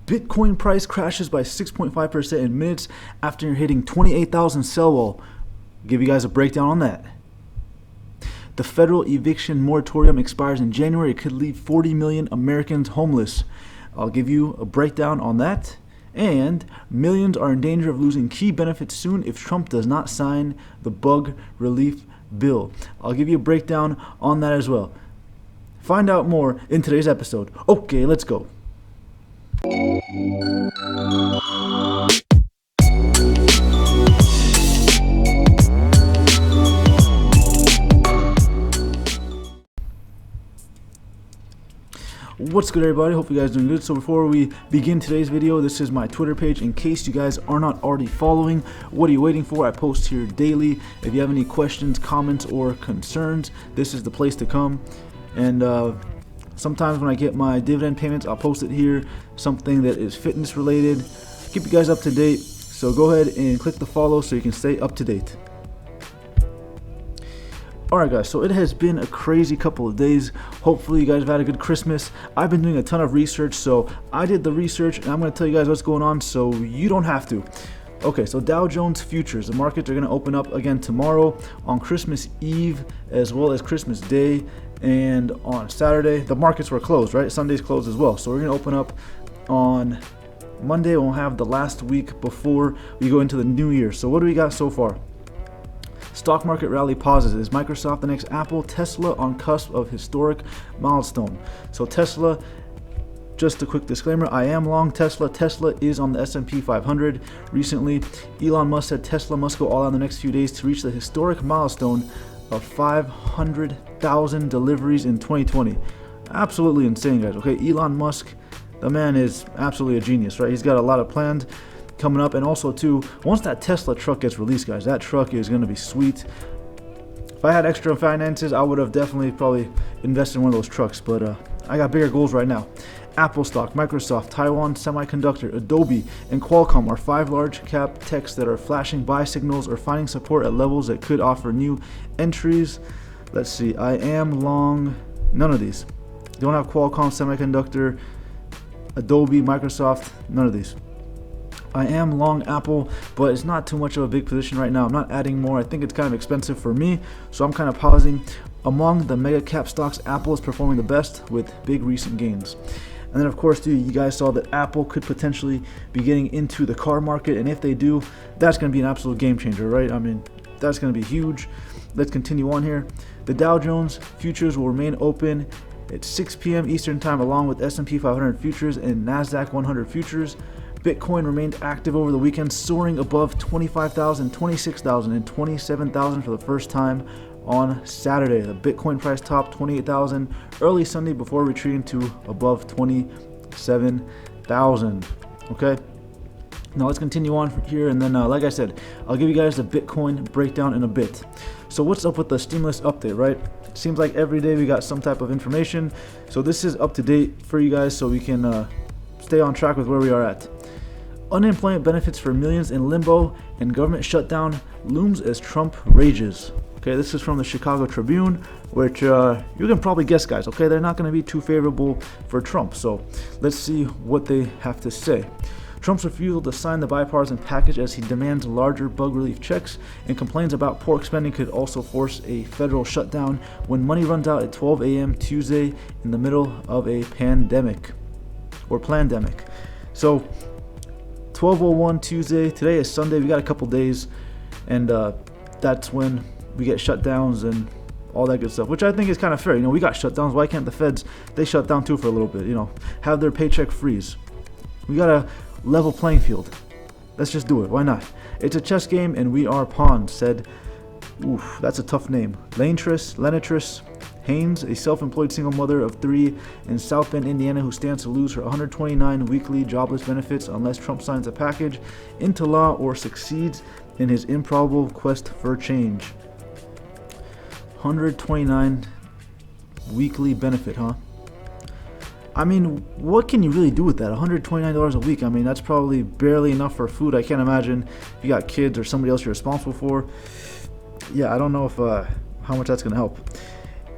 Bitcoin price crashes by 6.5% in minutes after hitting 28,000 sell wall. Give you guys a breakdown on that. The federal eviction moratorium expires in January. It could leave 40 million Americans homeless. I'll give you a breakdown on that. And millions are in danger of losing key benefits soon if Trump does not sign the bug relief bill. I'll give you a breakdown on that as well. Find out more in today's episode. Okay, let's go. What's good, everybody? Hope you guys are doing good. So before we begin today's video, this is my Twitter page. In case you guys are not already following, what are you waiting for? I post here daily. If you have any questions, comments, or concerns, this is the place to come. And sometimes when I get my dividend payments, I'll post it here, something that is fitness related. Keep you guys up to date. So go ahead and click the follow so you can stay up to date. Alright guys, so it has been a crazy couple of days. Hopefully you guys have had a good Christmas. I've been doing a ton of research, so I did the research and I'm going to tell you guys what's going on so you don't have to. Okay, so Dow Jones futures, the markets are going to open up again tomorrow, on Christmas Eve, as well as Christmas Day, and on Saturday. The markets were closed, right? Sunday's closed as well. So we're going to open up on Monday. We'll have the last week before we go into the new year. So what do we got so far? Stock market rally pauses. Is Microsoft the next Apple? Tesla on cusp of historic milestone. So Tesla, just a quick disclaimer, I am long Tesla. Tesla is on the S&P 500 recently. Elon Musk said Tesla must go all out in the next few days to reach the historic milestone of 500,000 deliveries in 2020. Absolutely insane, guys. Okay, Elon Musk, the man is absolutely a genius, right? He's got a lot of plans coming up, and also too, once that Tesla truck gets released, guys, that truck is going to be sweet. If I had extra finances, I would have definitely probably invested in one of those trucks, but I got bigger goals right now. Apple stock, Microsoft, Taiwan Semiconductor, Adobe, and Qualcomm are 5 large cap techs that are flashing buy signals or finding support at levels that could offer new entries. Let's see, I am long none of these. Don't have Qualcomm, Semiconductor, Adobe, Microsoft, none of these. I am long Apple, but it's not too much of a big position right now. I'm not adding more. I think it's kind of expensive for me, so I'm kind of pausing. Among the mega cap stocks, Apple is performing the best with big recent gains. And then of course, too, you guys saw that Apple could potentially be getting into the car market, and if they do, that's going to be an absolute game changer, right? I mean, that's going to be huge. Let's continue on here. The Dow Jones futures will remain open at 6 p.m. Eastern time, along with S&P 500 futures and NASDAQ 100 futures. Bitcoin remained active over the weekend, soaring above 25,000, 26,000, and 27,000 for the first time on Saturday. The Bitcoin price topped 28,000 early Sunday before retreating to above 27,000. Okay, now let's continue on here, and then like I said, I'll give you guys the Bitcoin breakdown in a bit. So what's up with the stimulus update, right? It seems like every day we got some type of information, so this is up to date for you guys so we can stay on track with where we are at. Unemployment benefits for millions in limbo, and government shutdown looms as Trump rages. Okay, this is from the Chicago Tribune, which you can probably guess, guys. Okay, they're not going to be too favorable for Trump. So let's see what they have to say. Trump's refusal to sign the bipartisan package as he demands larger bug relief checks and complains about pork spending could also force a federal shutdown when money runs out at 12 a.m. Tuesday in the middle of a pandemic or plandemic. So 12:01 Tuesday. Today is Sunday. We got a couple days, and that's when we get shutdowns and all that good stuff, which I think is kind of fair. You know, we got shutdowns. Why can't the feds? They shut down too for a little bit. You know, have their paycheck freeze. We got a level playing field. Let's just do it. Why not? It's a chess game, and we are pawns. Said, oof, that's a tough name. Lenitris Haynes, a self-employed single mother of 3 in South Bend, Indiana, who stands to lose her 129 weekly jobless benefits unless Trump signs a package into law or succeeds in his improbable quest for change. 129 weekly benefit, huh? I mean, what can you really do with that? $129 a week. I mean, that's probably barely enough for food. I can't imagine if you got kids or somebody else you're responsible for. Yeah, I don't know if how much that's going to help.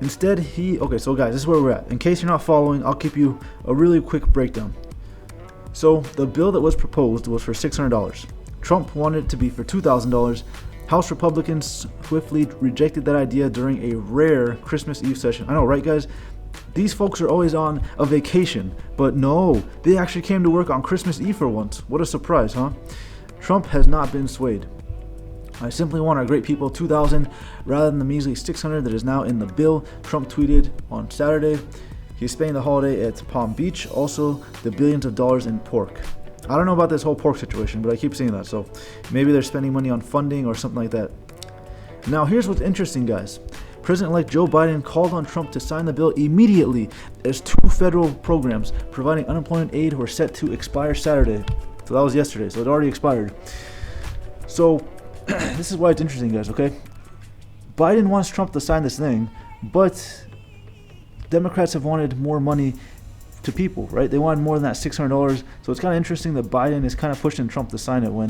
Instead, okay, so guys, this is where we're at. In case you're not following, I'll give you a really quick breakdown. So the bill that was proposed was for $600. Trump wanted it to be for $2,000. House Republicans swiftly rejected that idea during a rare Christmas Eve session. I know, right, guys? These folks are always on a vacation, but no, they actually came to work on Christmas Eve for once. What a surprise, huh? Trump has not been swayed. I simply want our great people $2,000 rather than the measly $600 that is now in the bill, Trump tweeted on Saturday. He's spending the holiday at Palm Beach, also the billions of dollars in pork. I don't know about this whole pork situation, but I keep seeing that, so maybe they're spending money on funding or something like that. Now, here's what's interesting, guys. President-elect Joe Biden called on Trump to sign the bill immediately as 2 federal programs providing unemployment aid were set to expire Saturday. So that was yesterday, so it already expired. So this is why it's interesting, guys, okay? Biden wants Trump to sign this thing, but Democrats have wanted more money to people, right? They wanted more than that $600. So it's kind of interesting that Biden is kind of pushing Trump to sign it when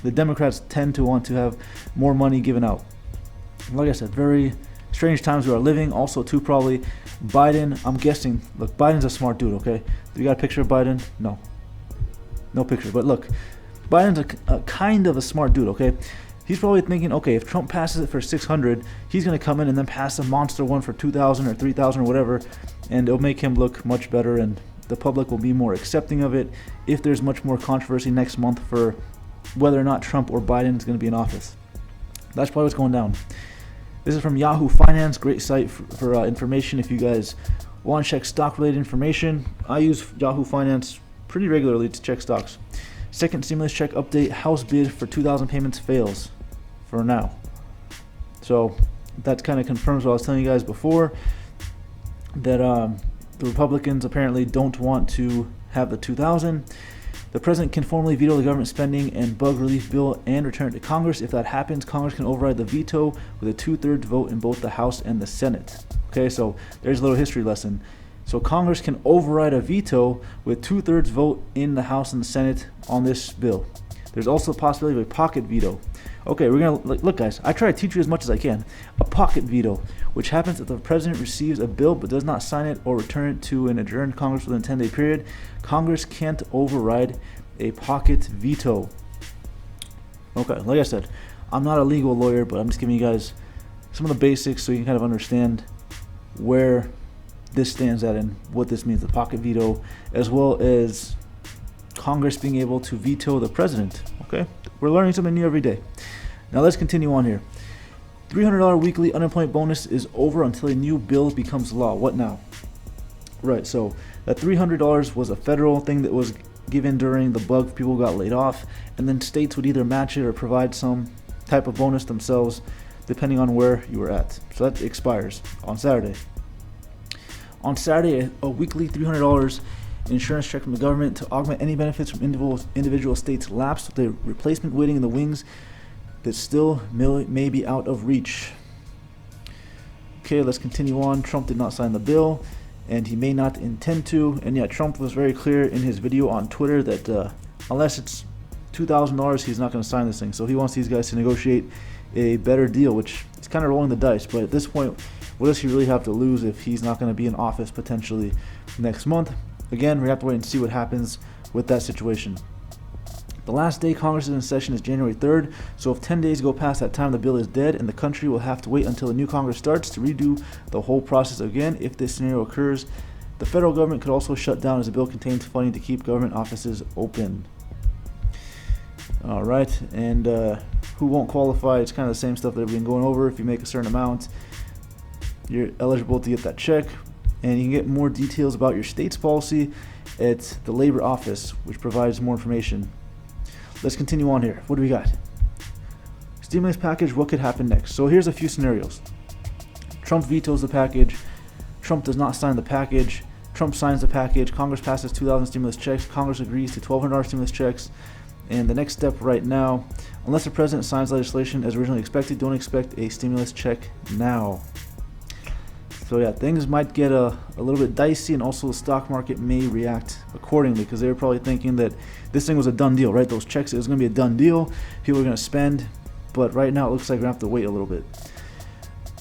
the Democrats tend to want to have more money given out. Like I said, very strange times we are living. Also, too, probably Biden, I'm guessing, look, Biden's a smart dude, okay? Do you got a picture of Biden? No. No picture. But look, Biden's a kind of a smart dude, okay? He's probably thinking, okay, if Trump passes it for $600, he's going to come in and then pass a monster one for $2,000 or $3,000 or whatever, and it'll make him look much better, and the public will be more accepting of it if there's much more controversy next month for whether or not Trump or Biden is going to be in office. That's probably what's going down. This is from Yahoo Finance, great site for information if you guys want to check stock-related information. I use Yahoo Finance pretty regularly to check stocks. Second stimulus check update, House bid for 2,000 payments fails for now. So that kind of confirms what I was telling you guys before, that the Republicans apparently don't want to have the 2,000. The president can formally veto the government spending and bug relief bill and return it to Congress. If that happens, Congress can override the veto with a 2/3 vote in both the House and the Senate. Okay, so there's a little history lesson. So Congress can override a veto with 2/3 vote in the House and the Senate on this bill. There's also a possibility of a pocket veto. Okay, we're gonna look, guys. I try to teach you as much as I can. A pocket veto, which happens if the president receives a bill but does not sign it or return it to an adjourned Congress within a 10-day period. Congress can't override a pocket veto. Okay, like I said, I'm not a legal lawyer, but I'm just giving you guys some of the basics so you can kind of understand where this stands at and what this means, the pocket veto, as well as Congress being able to veto the president. Okay, we're learning something new every day. Now let's continue on here. $300 weekly unemployment bonus is over until a new bill becomes law. What now? Right, so that $300 was a federal thing that was given during the bug, people got laid off, and then states would either match it or provide some type of bonus themselves depending on where you were at. So that expires on Saturday. On Saturday, a weekly $300 insurance check from the government to augment any benefits from individual states lapsed, with the replacement waiting in the wings that still may be out of reach. Okay, let's continue on. Trump did not sign the bill, and he may not intend to. And yet Trump was very clear in his video on Twitter that unless it's $2,000, he's not going to sign this thing. So he wants these guys to negotiate a better deal, which is kind of rolling the dice. But at this point, what does he really have to lose if he's not going to be in office potentially next month? Again, we have to wait and see what happens with that situation. The last day Congress is in session is January 3rd, so if 10 days go past that time, the bill is dead, and the country will have to wait until the new Congress starts to redo the whole process again. If this scenario occurs, the federal government could also shut down, as the bill contains funding to keep government offices open. All right, and who won't qualify? It's kind of the same stuff that we've been going over. If you make a certain amount, you're eligible to get that check, and you can get more details about your state's policy at the Labor Office, which provides more information. Let's continue on here. What do we got? Stimulus package, what could happen next? So here's a few scenarios. Trump vetoes the package. Trump does not sign the package. Trump signs the package. Congress passes 2,000 stimulus checks. Congress agrees to $1,200 stimulus checks. And the next step right now, unless the president signs legislation as originally expected, don't expect a stimulus check now. So yeah, things might get a little bit dicey, and also the stock market may react accordingly, because they were probably thinking that this thing was a done deal, right? Those checks, it was going to be a done deal. People are going to spend, but right now it looks like we're going to have to wait a little bit.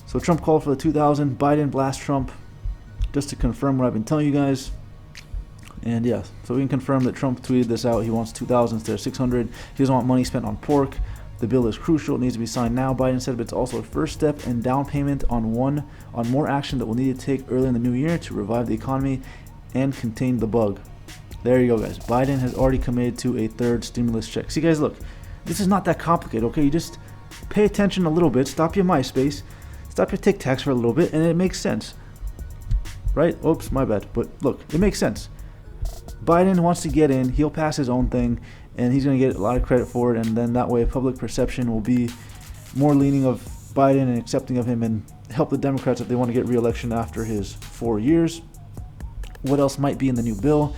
So Trump called for the 2,000. Biden blasts Trump. Just to confirm what I've been telling you guys, And yeah, so we can confirm that Trump tweeted this out. He wants 2,000 instead of 600. He doesn't want money spent on pork. The bill is crucial. It needs to be signed now. Biden said, but it's also a first step and down payment on more action that we'll need to take early in the new year to revive the economy and contain the bug. There you go, guys. Biden has already committed to a third stimulus check. See, guys, look, this is not that complicated, okay? You just pay attention a little bit. Stop your MySpace. Stop your TikToks for a little bit, and it makes sense. Right? Oops, my bad. But look, it makes sense. Biden wants to get in. He'll pass his own thing, and he's going to get a lot of credit for it. And then that way, public perception will be more leaning of Biden and accepting of him, and help the Democrats if they want to get re-election after his 4 years. What else might be in the new bill?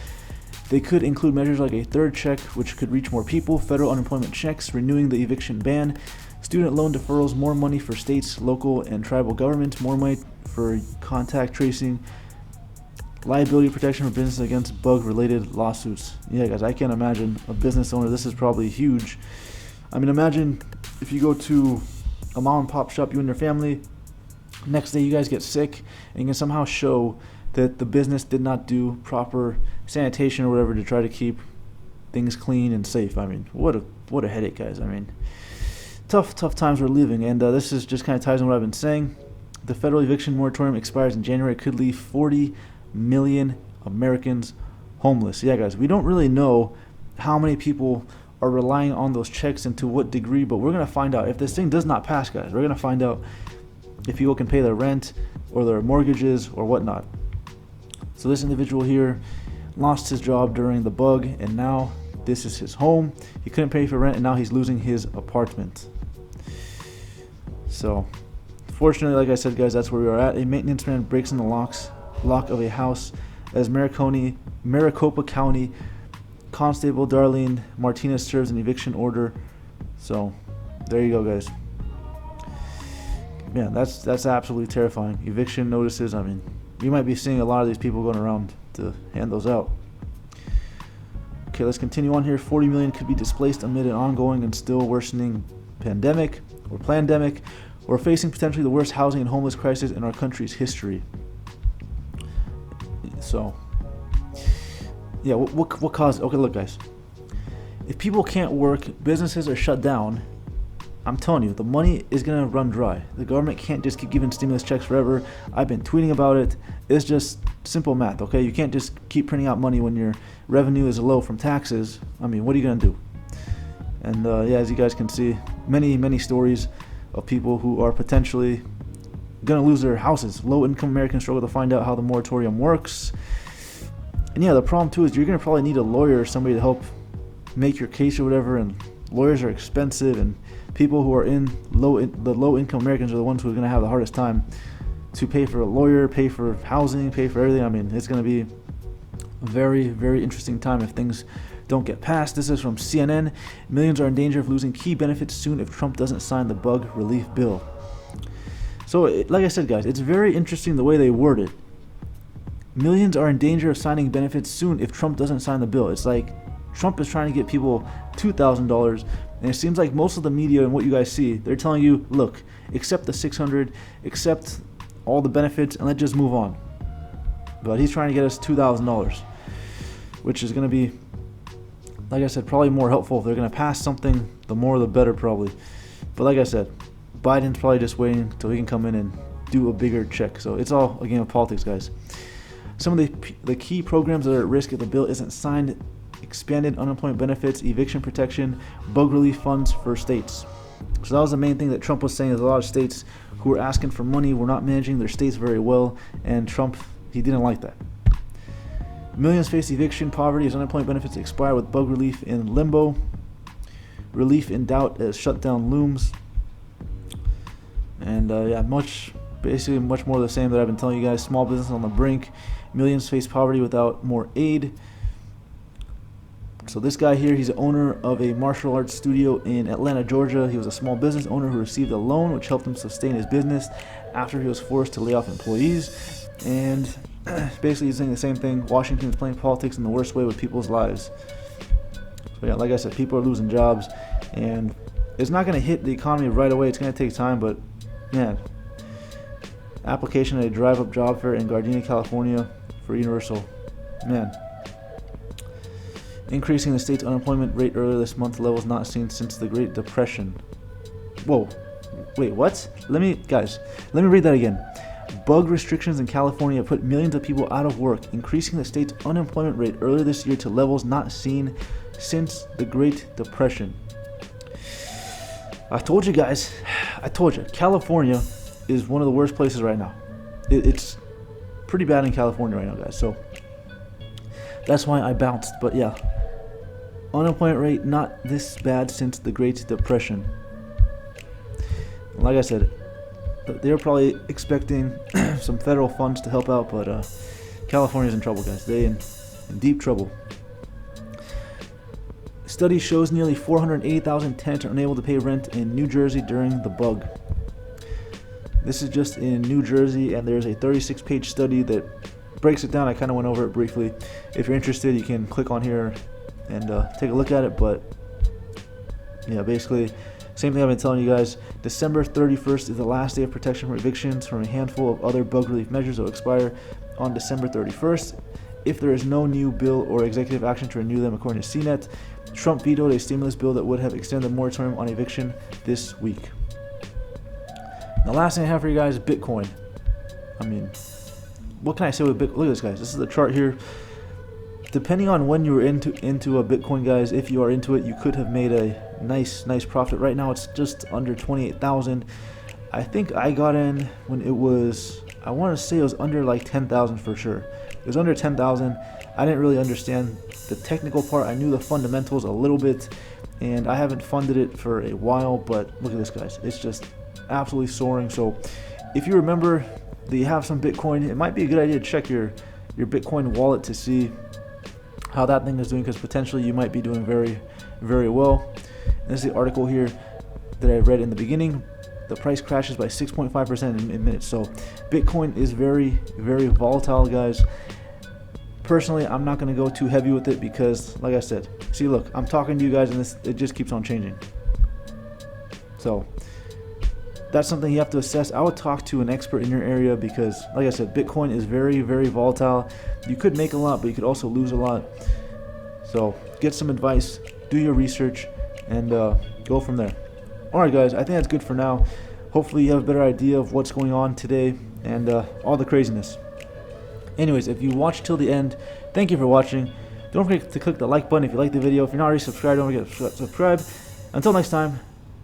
They could include measures like a third check, which could reach more people, federal unemployment checks, renewing the eviction ban, student loan deferrals, more money for states, local, and tribal governments, more money for contact tracing, liability protection for businesses against bug-related lawsuits. Yeah, guys, I can't imagine a business owner. This is probably huge. I mean, imagine if you go to a mom-and-pop shop, you and your family, next day you guys get sick, and you can somehow show that the business did not do proper sanitation or whatever to try to keep things clean and safe. I mean, what a headache, guys. I mean, tough times we're living, and this is just kind of ties in what I've been saying. The federal eviction moratorium expires in January. It could leave 40 million Americans homeless. Yeah, guys, we don't really know how many people are relying on those checks and to what degree, but we're going to find out. If this thing does not pass, guys, we're going to find out if people can pay their rent or their mortgages or whatnot. So this individual here lost his job during the bug, and now this is his home. He couldn't pay for rent, and now he's losing his apartment. So fortunately, like I said, guys, that's where we are at. A maintenance man breaks in the lock of a house as Maricopa County Constable Darlene Martinez serves an eviction order. So there you go, guys. Yeah, that's absolutely terrifying. Eviction notices. I mean, you might be seeing a lot of these people going around to hand those out. Okay, let's continue on here. 40 million could be displaced amid an ongoing and still worsening pandemic or plandemic. We're facing potentially the worst housing and homeless crisis in our country's history. So, yeah, what caused? Okay, look, guys. If people can't work, businesses are shut down. I'm telling you, the money is going to run dry. The government can't just keep giving stimulus checks forever. I've been tweeting about it. It's just simple math, okay? You can't just keep printing out money when your revenue is low from taxes. I mean, what are you going to do? And yeah, as you guys can see, many stories of people who are potentially going to lose their houses. Low-income Americans struggle to find out how the moratorium works. And yeah, the problem too is you're going to probably need a lawyer or somebody to help make your case or whatever, and lawyers are expensive, and people who are the low-income Americans are the ones who are going to have the hardest time to pay for a lawyer, pay for housing, pay for everything. I mean, it's going to be a very, very interesting time if things don't get passed. This is from CNN. Millions are in danger of losing key benefits soon if Trump doesn't sign the bug relief bill. So, like I said, guys, it's very interesting the way they word it. Millions are in danger of signing benefits soon if Trump doesn't sign the bill. It's like Trump is trying to get people $2,000, and it seems like most of the media and what you guys see, they're telling you, look, accept the 600, accept all the benefits, and let's just move on. But he's trying to get us $2,000, which is going to be, like I said, probably more helpful. If they're going to pass something, the more the better probably. But like I said, Biden's probably just waiting until he can come in and do a bigger check. So it's all a game of politics, guys. Some of the key programs that are at risk if the bill isn't signed: expanded unemployment benefits, eviction protection, bug relief funds for states. So that was the main thing that Trump was saying. There's a lot of states who were asking for money, were not managing their states very well, and Trump, he didn't like that. Millions face eviction, poverty as unemployment benefits expire with bug relief in limbo. Relief in doubt as shutdown looms. And yeah, basically much more of the same that I've been telling you guys. Small business on the brink. Millions face poverty without more aid. So this guy here, he's the owner of a martial arts studio in Atlanta, Georgia. He was a small business owner who received a loan which helped him sustain his business after he was forced to lay off employees. And basically he's saying the same thing. Washington is playing politics in the worst way with people's lives. So yeah, like I said, people are losing jobs, and it's not going to hit the economy right away. It's going to take time, but man, application at a drive-up job fair in Gardena, California for Universal. Man, increasing the state's unemployment rate earlier this month, levels not seen since the Great Depression. Whoa, wait, what? Let me read that again. Bug restrictions in California put millions of people out of work, increasing the state's unemployment rate earlier this year to levels not seen since the Great Depression. I told you guys, California is one of the worst places right now. It's pretty bad in California right now, guys. So that's why I bounced. But yeah, unemployment rate not this bad since the Great Depression. Like I said, they were probably expecting some federal funds to help out, but California's in trouble, guys. They in deep trouble. Study shows nearly 480,000 tenants are unable to pay rent in New Jersey during the bug. This is just in New Jersey, and there's a 36-page study that breaks it down. I kind of went over it briefly. If you're interested, you can click on here and take a look at it. But yeah, basically, same thing I've been telling you guys. December 31st is the last day of protection from evictions from a handful of other bug relief measures that will expire on December 31st. If there is no new bill or executive action to renew them, according to CNET, Trump vetoed a stimulus bill that would have extended the moratorium on eviction this week. The last thing I have for you guys is Bitcoin. I mean, what can I say with Bitcoin? Look at this, guys. This is the chart here. Depending on when you were into a Bitcoin, guys, if you are into it, you could have made a nice profit. Right now, it's just under 28,000. I think I got in when it was, I want to say it was under like 10,000 for sure. It was under 10,000. I didn't really understand the technical part. I knew the fundamentals a little bit, and I haven't funded it for a while. But look at this, guys. It's just absolutely soaring. So if you remember that you have some Bitcoin, it might be a good idea to check your Bitcoin wallet to see how that thing is doing, because potentially you might be doing very, very well. And this is the article here that I read in the beginning. The price crashes by 6.5% in minutes. So Bitcoin is very, very volatile, guys. Personally, I'm not going to go too heavy with it because, like I said, see, look, I'm talking to you guys and it just keeps on changing. So that's something you have to assess. I would talk to an expert in your area because, like I said, Bitcoin is very, very volatile. You could make a lot, but you could also lose a lot. So get some advice, do your research, and go from there. Alright, guys, I think that's good for now. Hopefully you have a better idea of what's going on today and all the craziness. Anyways, if you watched till the end, thank you for watching. Don't forget to click the like button if you like the video. If you're not already subscribed, don't forget to subscribe. Until next time,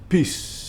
peace.